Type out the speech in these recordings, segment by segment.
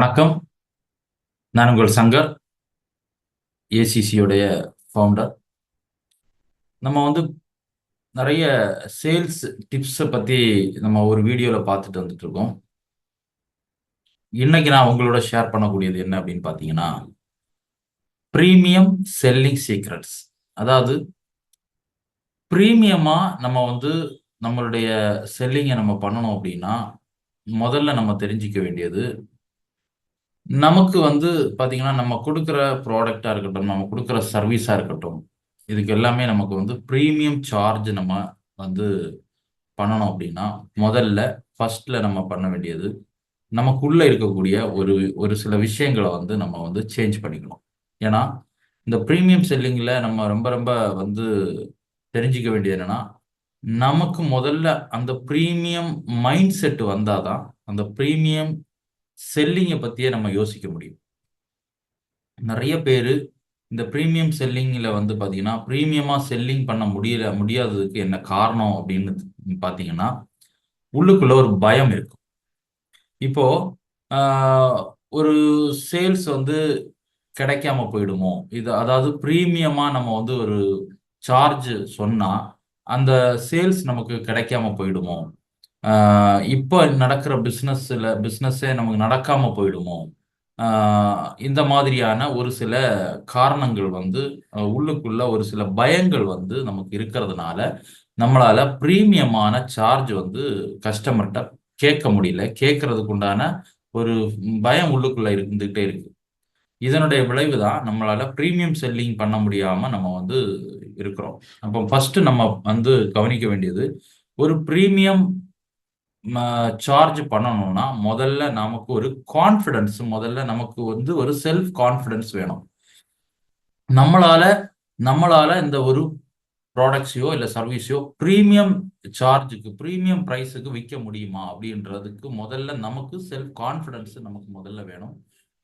வணக்கம். நான் உங்கள் சங்கர், ஏசிசியுடைய ஃபவுண்டர். நம்ம நிறைய சேல்ஸ் டிப்ஸை பற்றி நம்ம ஒரு வீடியோவில் பார்த்துட்டு வந்துட்டு இருக்கோம். இன்னைக்கு நான் உங்களோட ஷேர் பண்ணக்கூடியது என்ன அப்படின்னு பார்த்தீங்கன்னா, ப்ரீமியம் செல்லிங் சீக்ரெட்ஸ். அதாவது ப்ரீமியமாக நம்ம நம்மளுடைய செல்லிங்கை நம்ம பண்ணணும் அப்படின்னா, முதல்ல நம்ம தெரிஞ்சிக்க வேண்டியது, நமக்கு பார்த்தீங்கன்னா நம்ம கொடுக்குற ப்ராடக்டாக இருக்கட்டும், நம்ம கொடுக்குற சர்வீஸாக இருக்கட்டும், இதுக்கு எல்லாமே நமக்கு ப்ரீமியம் சார்ஜ் நம்ம வந்து பண்ணணும் அப்படின்னா, முதல்ல ஃபர்ஸ்ட்ல நம்ம பண்ண வேண்டியது, நமக்குள்ள இருக்கக்கூடிய ஒரு ஒரு சில விஷயங்களை நம்ம சேஞ்ச் பண்ணிக்கணும். ஏன்னா இந்த ப்ரீமியம் செல்லிங்ல நம்ம ரொம்ப ரொம்ப வந்து தெரிஞ்சிக்க வேண்டியது என்னன்னா, நமக்கு முதல்ல அந்த ப்ரீமியம் மைண்ட் செட் வந்தாதான் அந்த ப்ரீமியம் செல்லிங்கை பத்தியே நம்ம யோசிக்க முடியும். நிறைய பேரு இந்த ப்ரீமியம் செல்லிங்ல பாத்தீங்கன்னா, ப்ரீமியமா செல்லிங் பண்ண முடியாததுக்கு என்ன காரணம் அப்படின்னு பாத்தீங்கன்னா, உள்ளுக்குள்ள ஒரு பயம் இருக்கும். இப்போ ஒரு சேல்ஸ் கிடைக்காம போயிடுமோ, இது அதாவது ப்ரீமியமா நம்ம ஒரு சார்ஜ் சொன்னா அந்த சேல்ஸ் நமக்கு கிடைக்காம போயிடுமோ, இப்போ நடக்கிற பிஸ்னஸே நமக்கு நடக்காம போயிடுமோ, இந்த மாதிரியான ஒரு சில காரணங்கள் உள்ளுக்குள்ள ஒரு சில பயங்கள் நமக்கு இருக்கிறதுனால நம்மளால ப்ரீமியமான சார்ஜ் கஸ்டமர்கிட்ட கேட்க முடியல. கேட்கறதுக்கு உண்டான ஒரு பயம் உள்ளுக்குள்ள இருந்துகிட்டே இருக்கு. இதனுடைய விளைவு தான் நம்மளால ப்ரீமியம் செல்லிங் பண்ண முடியாம நம்ம இருக்கிறோம். அப்போ ஃபர்ஸ்ட் நம்ம கவனிக்க வேண்டியது, ஒரு ப்ரீமியம் சார்ஜ் பண்ணணும்னா முதல்ல நமக்கு ஒரு கான்ஃபிடன்ஸ், முதல்ல நமக்கு ஒரு செல்ஃப் கான்ஃபிடன்ஸ் வேணும். நம்மளால நம்மளால இந்த ஒரு ப்ராடக்ட்ஸையோ இல்ல சர்வீஸையோ பிரீமியம் சார்ஜுக்கு, பிரீமியம் பிரைஸுக்கு விற்க முடியுமா அப்படின்றதுக்கு முதல்ல நமக்கு செல்ஃப் கான்ஃபிடன்ஸ் நமக்கு முதல்ல வேணும்.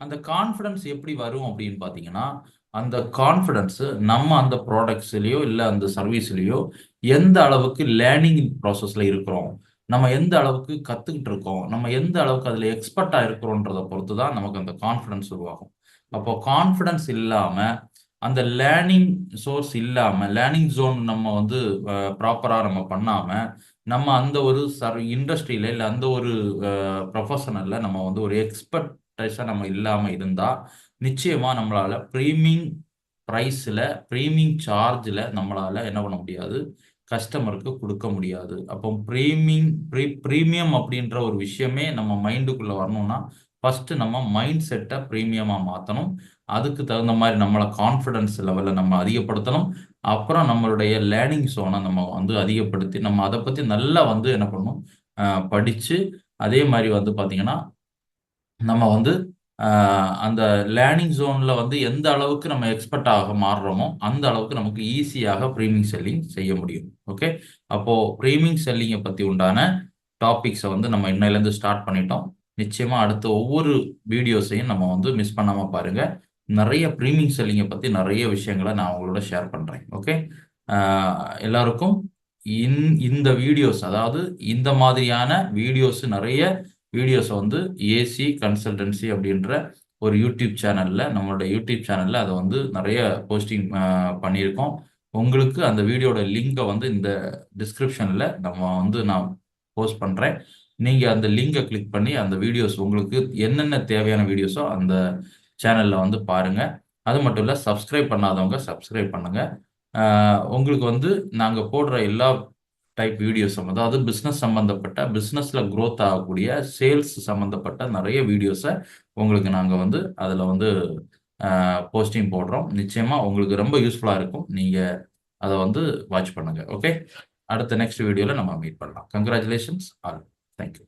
அந்த கான்ஃபிடன்ஸ் எப்படி வரும் அப்படின்னு பார்த்தீங்கன்னா, அந்த கான்ஃபிடன்ஸ் நம்ம அந்த ப்ராடக்ட்ஸ்லயோ இல்ல அந்த சர்வீஸ்லயோ எந்த அளவுக்கு லேர்னிங் ப்ராசஸ்ல இருக்கிறோம், நம்ம எந்த அளவுக்கு கத்துக்கிட்டு இருக்கோம், நம்ம எந்த அளவுக்கு அதுல எக்ஸ்பர்ட்டா இருக்கிறோன்றதை பொறுத்து தான் நமக்கு அந்த கான்ஃபிடன்ஸ் உருவாகும். அப்போ கான்ஃபிடன்ஸ் இல்லாம, அந்த லேர்னிங் சோர்ஸ் இல்லாம, லேர்னிங் ஜோன் நம்ம ப்ராப்பரா நம்ம பண்ணாம, நம்ம அந்த ஒரு இண்டஸ்ட்ரியில இல்ல அந்த ஒரு ப்ரொஃபஷனல்ல நம்ம ஒரு எக்ஸ்பர்டைஸா நம்ம இல்லாம இருந்தா, நிச்சயமா நம்மளால பிரீமியம் பிரைஸ்ல, பிரீமியம் சார்ஜ்ல நம்மளால என்ன பண்ண முடியாது, கஸ்டமருக்கு கொடுக்க முடியாது. அப்போ பிரீமியம் அப்படின்ற ஒரு விஷயமே நம்ம மைண்டுக்குள்ள வரணும்னா, ஃபர்ஸ்ட் நம்ம மைண்ட் செட்டை பிரீமியமா மாத்தணும். அதுக்கு தகுந்த மாதிரி நம்மள கான்ஃபிடன்ஸ் லெவலை நம்ம அதிகப்படுத்தணும். அப்புறம் நம்மளுடைய லேர்னிங் சோனை நம்ம அதிகப்படுத்தி நம்ம அதை பத்தி நல்லா என்ன பண்ணணும், படிச்சு, அதே மாதிரி பாத்தீங்கன்னா நம்ம அந்த லேர்னிங் ஜோன்ல எந்த அளவுக்கு நம்ம எக்ஸ்பர்ட் ஆக மாறுறோமோ அந்த அளவுக்கு நமக்கு ஈஸியாக ப்ரீமியம் செல்லிங் செய்ய முடியும். ஓகே, அப்போ ப்ரீமியம் செல்லிங்கை பத்தி உண்டான டாபிக்ஸை நம்ம இன்னையிலேருந்து ஸ்டார்ட் பண்ணிட்டோம். நிச்சயமா அடுத்த ஒவ்வொரு வீடியோஸையும் நம்ம மிஸ் பண்ணாம பாருங்க. நிறைய ப்ரீமியம் செல்லிங்கை பத்தி நிறைய விஷயங்களை நான் உங்களோட ஷேர் பண்றேன். ஓகே, எல்லாருக்கும் இந்த வீடியோஸ், அதாவது இந்த மாதிரியான வீடியோஸ், நிறைய வீடியோஸ் ஏசி கன்சல்டன்சி அப்படின்ற ஒரு யூடியூப் சேனல்ல, நம்மளோட யூடியூப் சேனல்ல அதை நிறைய போஸ்டிங் பண்ணியிருக்கோம். உங்களுக்கு அந்த வீடியோட லிங்கை இந்த டிஸ்கிரிப்ஷன்ல நான் போஸ்ட் பண்றேன். நீங்க அந்த லிங்கை கிளிக் பண்ணி அந்த வீடியோஸ், உங்களுக்கு என்னென்ன தேவையான வீடியோஸோ அந்த சேனல்ல பாருங்க. அது மட்டும் இல்ல, சப்ஸ்கிரைப் பண்ணாதவங்க சப்ஸ்கிரைப் பண்ணுங்க. உங்களுக்கு நாங்க போடுற எல்லா டைப் வீடியோஸும், அதாவது பிஸ்னஸ் சம்பந்தப்பட்ட, பிஸ்னஸ்ல க்ரோத் ஆகக்கூடிய, சேல்ஸ் சம்பந்தப்பட்ட நிறைய வீடியோஸை உங்களுக்கு நாங்கள் அதில் போஸ்டிங் போடுறோம். நிச்சயமா உங்களுக்கு ரொம்ப யூஸ்ஃபுல்லா இருக்கும். நீங்க அதை வாட்ச் பண்ணுங்க. ஓகே, அடுத்த நெக்ஸ்ட் வீடியோல நம்ம மீட் பண்ணலாம். Congratulations all. தேங்க்யூ.